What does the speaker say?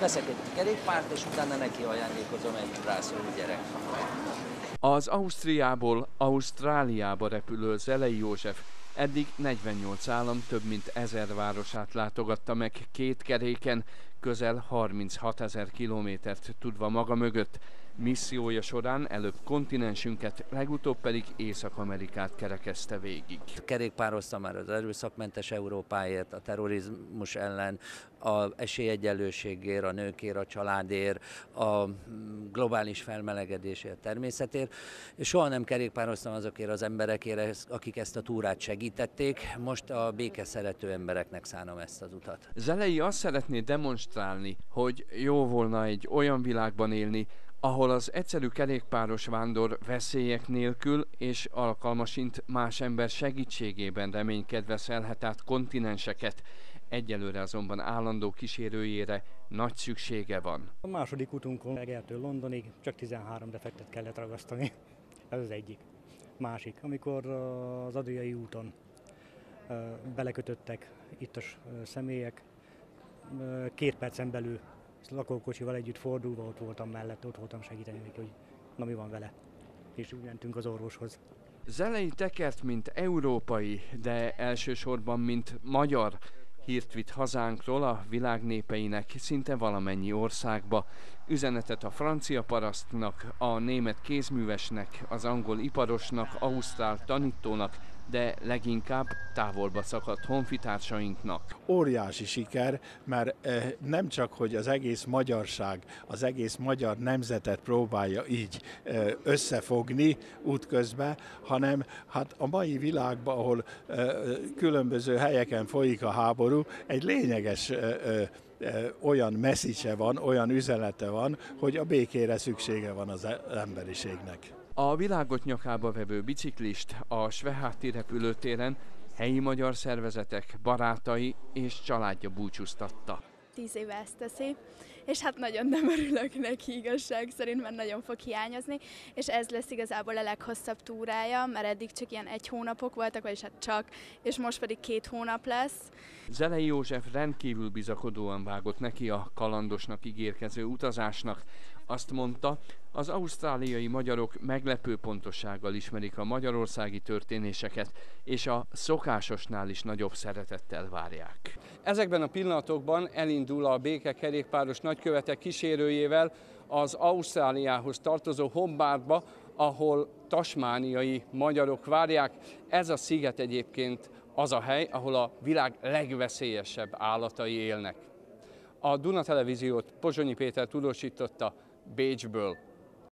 veszek egy kerékpárt, és utána neki ajándékozom egy rászoruló gyereknek. Az Ausztriából Ausztráliába repülő Zelei József eddig 48 állam több mint 1000 városát látogatta meg két keréken, közel 36 000 kilométert tudva maga mögött. Missziója során előbb kontinensünket, legutóbb pedig Észak-Amerikát kerekezte végig. Kerékpároztam már az erőszakmentes Európáért, a terrorizmus ellen, az esélyegyenlőségért, a nőkért, a családért, a globális felmelegedésért, természetért. És soha nem kerékpároztam azokért az emberekért, akik ezt a túrát segítették. Most a békeszerető embereknek szánom ezt az utat. Zelei azt szeretné demonstrálni, hogy jó volna egy olyan világban élni, ahol az egyszerű kerékpáros vándor veszélyek nélkül és alkalmasint más ember segítségében reménykedve szelhet át kontinenseket. Egyelőre azonban állandó kísérőjére nagy szüksége van. A második utunkon Egertől Londonig csak 13 defektet kellett ragasztani. Ez az egyik. Másik, amikor az Adriai úton belekötöttek ittas személyek, 2 percen belül lakókocsival együtt fordulva ott voltam mellett, ott voltam segíteni neki, hogy na mi van vele. És úgy mentünk az orvoshoz. Zelei tekert, mint európai, de elsősorban mint magyar hírt vitt hazánkról a világ népeinek szinte valamennyi országba. Üzenetet a francia parasztnak, a német kézművesnek, az angol iparosnak, ausztrál tanítónak, de leginkább távolba szakadt honfitársainknak. Óriási siker, mert nem csak, hogy az egész magyarság, az egész magyar nemzetet próbálja így összefogni útközben, hanem hát a mai világban, ahol különböző helyeken folyik a háború, egy lényeges olyan message van, olyan üzenete van, hogy a békére szüksége van az emberiségnek. A világot nyakába vevő biciklist a Sveháti repülőtéren helyi magyar szervezetek, barátai és családja búcsúztatta. 10 éve ezt teszi, és hát nagyon nem örülök neki igazság szerint, mert nagyon fog hiányozni, és ez lesz igazából a leghosszabb túrája, mert eddig csak ilyen 1 hónapok voltak, vagyis hát csak, és most pedig 2 hónap lesz. Zelei József rendkívül bizakodóan vágott neki a kalandosnak ígérkező utazásnak. Azt mondta, az ausztráliai magyarok meglepő pontossággal ismerik a magyarországi történéseket, és a szokásosnál is nagyobb szeretettel várják. Ezekben a pillanatokban elindul a békekerékpáros nagykövetek kísérőjével az Ausztráliához tartozó Hobartba, ahol tasmániai magyarok várják. Ez a sziget egyébként az a hely, ahol a világ legveszélyesebb állatai élnek. A Duna Televíziót Pozsonyi Péter tudósította Bécsből.